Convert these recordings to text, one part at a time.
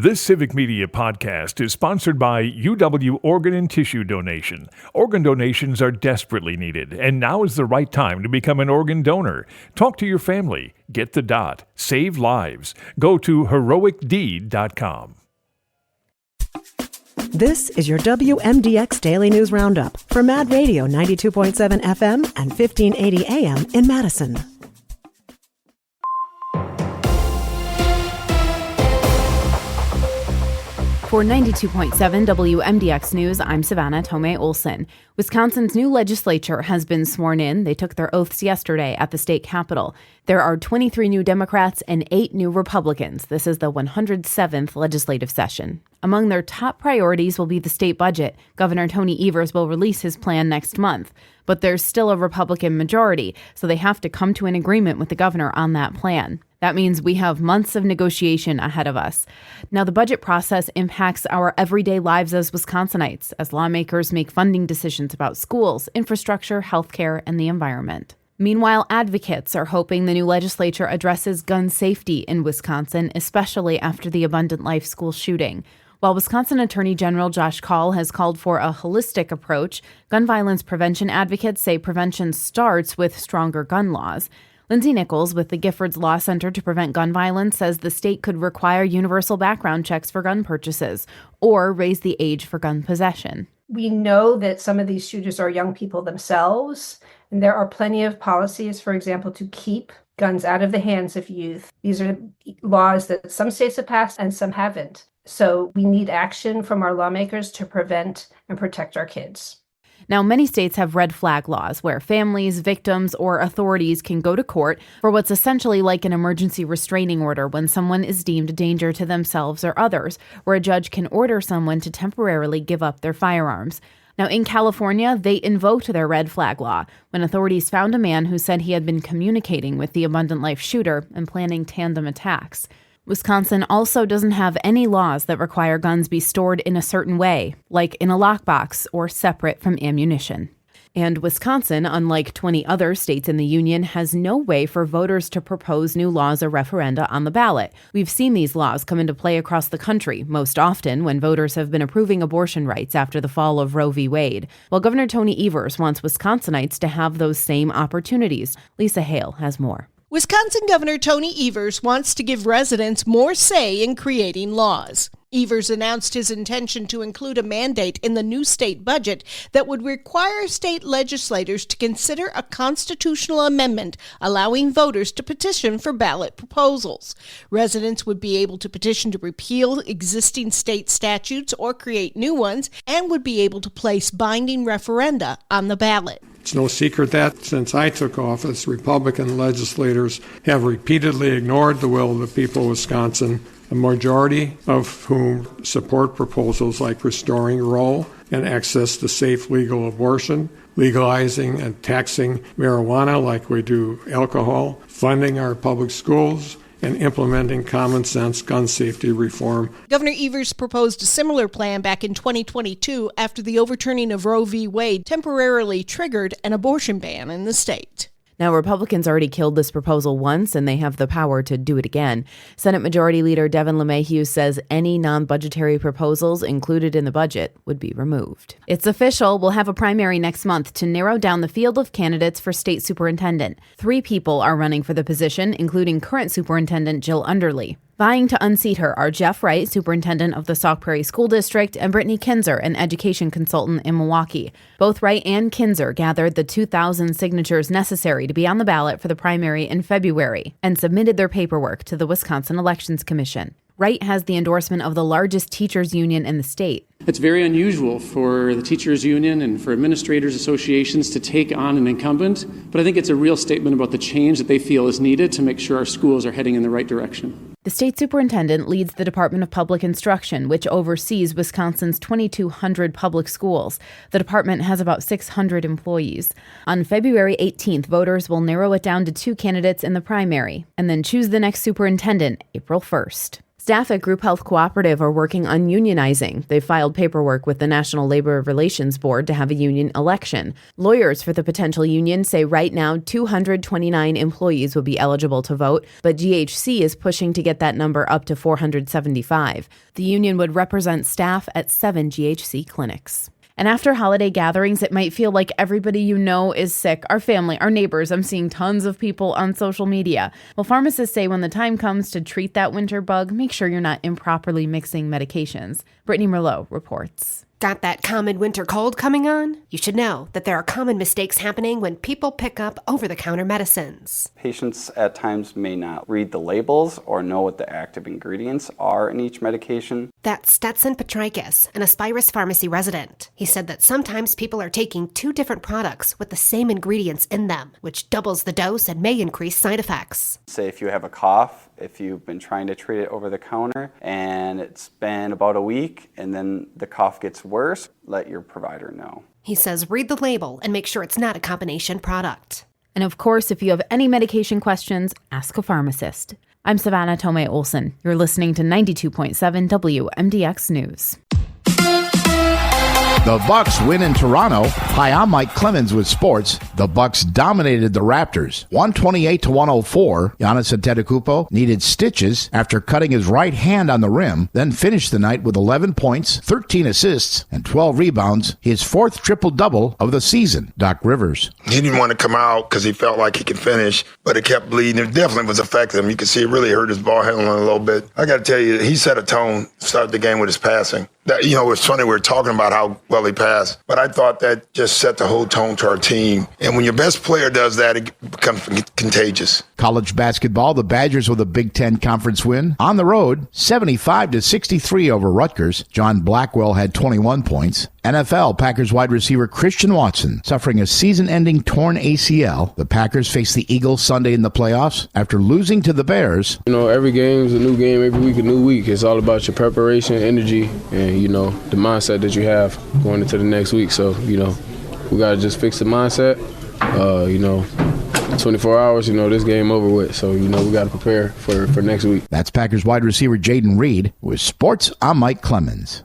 This Civic Media podcast is sponsored by UW Organ and Tissue Donation. Organ donations are desperately needed, and now is the right time to become an organ donor. Talk to your family. Get the dot. Save lives. Go to heroicdeed.com. This is your WMDX Daily News Roundup for Mad Radio 92.7 FM and 1580 AM in Madison. For 92.7 WMDX News, I'm Savannah Tomei Olson. Wisconsin's new legislature has been sworn in. They took their oaths yesterday at the state capitol. There are 23 new Democrats and 8 new Republicans. This is the 107th legislative session. Among their top priorities will be the state budget. Governor Tony Evers will release his plan next month. But there's still a Republican majority, so they have to come to an agreement with the governor on that plan. That means we have months of negotiation ahead of us. Now, the budget process impacts our everyday lives as Wisconsinites, as lawmakers make funding decisions about schools, infrastructure, healthcare, and the environment. Meanwhile, advocates are hoping the new legislature addresses gun safety in Wisconsin, especially after the Abundant Life school shooting. While Wisconsin Attorney General Josh Kaul has called for a holistic approach, gun violence prevention advocates say prevention starts with stronger gun laws. Lindsay Nichols with the Giffords Law Center to Prevent Gun Violence says the state could require universal background checks for gun purchases or raise the age for gun possession. We know that some of these shooters are young people themselves, and there are plenty of policies, for example, to keep guns out of the hands of youth. These are laws that some states have passed and some haven't. So we need action from our lawmakers to prevent and protect our kids. Now, many states have red flag laws where families, victims, or authorities can go to court for what's essentially like an emergency restraining order when someone is deemed a danger to themselves or others, where a judge can order someone to temporarily give up their firearms. Now, in California, they invoked their red flag law when authorities found a man who said he had been communicating with the Abundant Life shooter and planning tandem attacks. Wisconsin also doesn't have any laws that require guns be stored in a certain way, like in a lockbox or separate from ammunition. And Wisconsin, unlike 20 other states in the union, has no way for voters to propose new laws or referenda on the ballot. We've seen these laws come into play across the country, most often when voters have been approving abortion rights after the fall of Roe v. Wade. While Governor Tony Evers wants Wisconsinites to have those same opportunities. Lisa Hale has more. Wisconsin Governor Tony Evers wants to give residents more say in creating laws. Evers announced his intention to include a mandate in the new state budget that would require state legislators to consider a constitutional amendment allowing voters to petition for ballot proposals. Residents would be able to petition to repeal existing state statutes or create new ones and would be able to place binding referenda on the ballot. It's no secret that since I took office, Republican legislators have repeatedly ignored the will of the people of Wisconsin, a majority of whom support proposals like restoring Roe and access to safe legal abortion, legalizing and taxing marijuana like we do alcohol, funding our public schools, and implementing common sense gun safety reform. Governor Evers proposed a similar plan back in 2022 after the overturning of Roe v. Wade temporarily triggered an abortion ban in the state. Now, Republicans already killed this proposal once, and they have the power to do it again. Senate Majority Leader Devin LeMahieu says any non-budgetary proposals included in the budget would be removed. It's official. We'll have a primary next month to narrow down the field of candidates for state superintendent. 3 people are running for the position, including current superintendent Jill Underly. Vying to unseat her are Jeff Wright, superintendent of the Sauk Prairie School District, and Brittany Kinzer, an education consultant in Milwaukee. Both Wright and Kinzer gathered the 2,000 signatures necessary to be on the ballot for the primary in February and submitted their paperwork to the Wisconsin Elections Commission. Wright has the endorsement of the largest teachers union in the state. It's very unusual for the teachers union and for administrators associations to take on an incumbent, but I think it's a real statement about the change that they feel is needed to make sure our schools are heading in the right direction. The state superintendent leads the Department of Public Instruction, which oversees Wisconsin's 2,200 public schools. The department has about 600 employees. On February 18th, voters will narrow it down to 2 candidates in the primary and then choose the next superintendent April 1st. Staff at Group Health Cooperative are working on unionizing. They've filed paperwork with the National Labor Relations Board to have a union election. Lawyers for the potential union say right now 229 employees would be eligible to vote, but GHC is pushing to get that number up to 475. The union would represent staff at 7 GHC clinics. And after holiday gatherings, it might feel like everybody you know is sick. Our family, our neighbors. I'm seeing tons of people on social media. Well, pharmacists say when the time comes to treat that winter bug, make sure you're not improperly mixing medications. Brittany Merlot reports. Got that common winter cold coming on? You should know that there are common mistakes happening when people pick up over-the-counter medicines. Patients at times may not read the labels or know what the active ingredients are in each medication. That's Stetson Petrikis, an Aspirus Pharmacy resident. He said that sometimes people are taking 2 different products with the same ingredients in them, which doubles the dose and may increase side effects. Say if you have a cough, if you've been trying to treat it over the counter and it's been about a week and then the cough gets worse, let your provider know. He says read the label and make sure it's not a combination product. And of course, if you have any medication questions, ask a pharmacist. I'm Savannah Tomei Olson. You're listening to 92.7 WMDX News. The Bucks win in Toronto. Hi, I'm Mike Clemens with sports. The Bucks dominated the Raptors, 128-104. Giannis Antetokounmpo needed stitches after cutting his right hand on the rim, then finished the night with 11 points, 13 assists, and 12 rebounds, his 4th triple-double of the season. Doc Rivers. He didn't want to come out because he felt like he could finish, but it kept bleeding. It definitely was affecting him. You could see it really hurt his ball handling a little bit. I got to tell you, he set a tone, started the game with his passing. That, it's funny, we were talking about how well he passed, but I thought that just set the whole tone to our team. And when your best player does that, it becomes contagious. College basketball, the Badgers with a Big Ten Conference win. On the road, 75-63 over Rutgers. John Blackwell had 21 points. NFL, Packers wide receiver Christian Watson suffering a season-ending torn ACL. The Packers face the Eagles Sunday in the playoffs after losing to the Bears. Every game is a new game, every week a new week. It's all about your preparation, energy, and, the mindset that you have going into the next week. So, we got to just fix the mindset. 24 hours, this game over with. So, we got to prepare for next week. That's Packers wide receiver Jaden Reed. With sports, I'm Mike Clemens.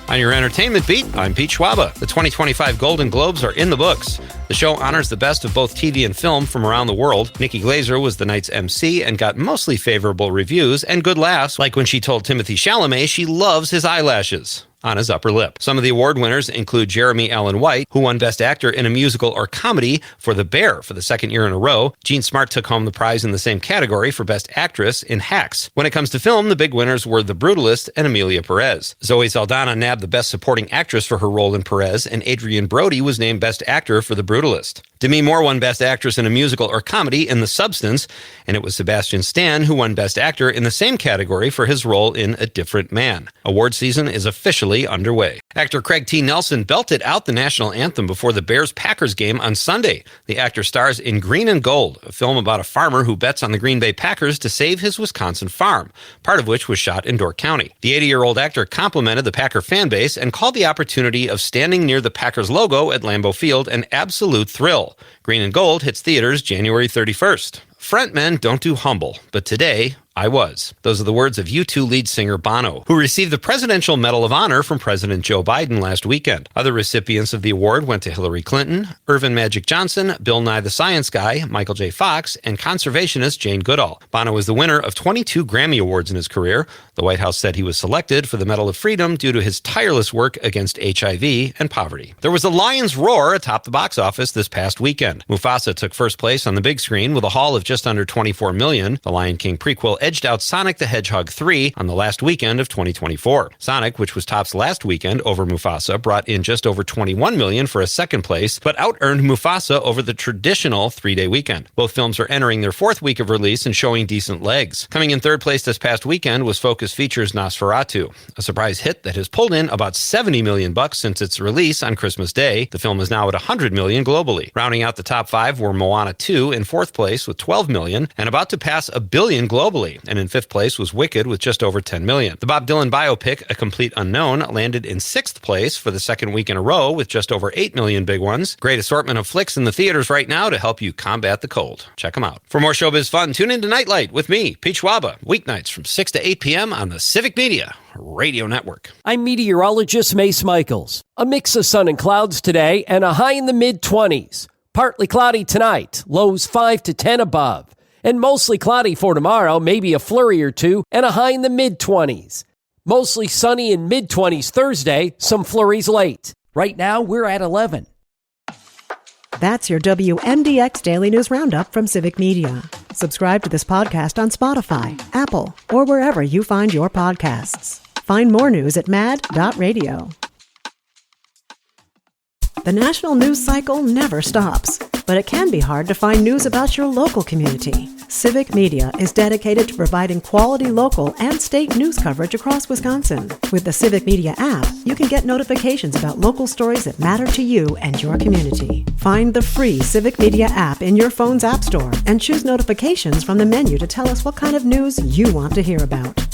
On your entertainment beat, I'm Pete Schwaba. The 2025 Golden Globes are in the books. The show honors the best of both TV and film from around the world. Nikki Glaser was the night's MC and got mostly favorable reviews and good laughs, like when she told Timothée Chalamet she loves his eyelashes on his upper lip. Some of the award winners include Jeremy Allen White, who won Best Actor in a Musical or Comedy for The Bear for the 2nd year in a row. Jean Smart took home the prize in the same category for Best Actress in Hacks. When it comes to film, the big winners were The Brutalist and Amelia Perez. Zoe Saldana nabbed the Best Supporting Actress for her role in Perez, and Adrian Brody was named Best Actor for The Brutalist. Demi Moore won Best Actress in a Musical or Comedy in The Substance, and it was Sebastian Stan who won Best Actor in the same category for his role in A Different Man. Award season is officially underway. Actor Craig T. Nelson belted out the national anthem before the Bears-Packers game on Sunday. The actor stars in Green and Gold, a film about a farmer who bets on the Green Bay Packers to save his Wisconsin farm, part of which was shot in Door County. The 80-year-old actor complimented the Packer fan base and called the opportunity of standing near the Packers logo at Lambeau Field an absolute thrill. Green and Gold hits theaters January 31st. Frontmen don't do humble, but today I was. Those are the words of U2 lead singer Bono, who received the Presidential Medal of Honor from President Joe Biden last weekend. Other recipients of the award went to Hillary Clinton, Irvin Magic Johnson, Bill Nye the Science Guy, Michael J. Fox, and conservationist Jane Goodall. Bono was the winner of 22 Grammy Awards in his career. The White House said he was selected for the Medal of Freedom due to his tireless work against HIV and poverty. There was a lion's roar atop the box office this past weekend. Mufasa took first place on the big screen with a haul of just under $24 million. The Lion King prequel edged out Sonic the Hedgehog 3 on the last weekend of 2024. Sonic, which was tops last weekend over Mufasa, brought in just over $21 million for a second place, but out-earned Mufasa over the traditional 3-day weekend. Both films are entering their 4th week of release and showing decent legs. Coming in 3rd place this past weekend was Focus Features' Nosferatu, a surprise hit that has pulled in about $70 million since its release on Christmas Day. The film is now at $100 million globally. Rounding out the top 5 were Moana 2 in 4th place with $12 million and about to pass $1 billion globally. Family. And in 5th place was Wicked with just over 10 million. The Bob Dylan biopic, A Complete Unknown, landed in 6th place for the second week in a row with just over 8 million big ones. Great assortment of flicks in the theaters right now to help you combat the cold. Check them out. For more showbiz fun, tune in to Nightlight with me, Pete Schwaba, weeknights from 6 to 8 p.m. on the Civic Media Radio Network. I'm meteorologist Mace Michaels. A mix of sun and clouds today and a high in the mid-20s. Partly cloudy tonight, lows 5 to 10 above. And mostly cloudy for tomorrow, maybe a flurry or two, and a high in the mid-20s. Mostly sunny in mid-20s Thursday, some flurries late. Right now, we're at 11. That's your WMDX Daily News Roundup from Civic Media. Subscribe to this podcast on Spotify, Apple, or wherever you find your podcasts. Find more news at mad.radio. The national news cycle never stops, but it can be hard to find news about your local community. Civic Media is dedicated to providing quality local and state news coverage across Wisconsin. With the Civic Media app, you can get notifications about local stories that matter to you and your community. Find the free Civic Media app in your phone's app store and choose notifications from the menu to tell us what kind of news you want to hear about.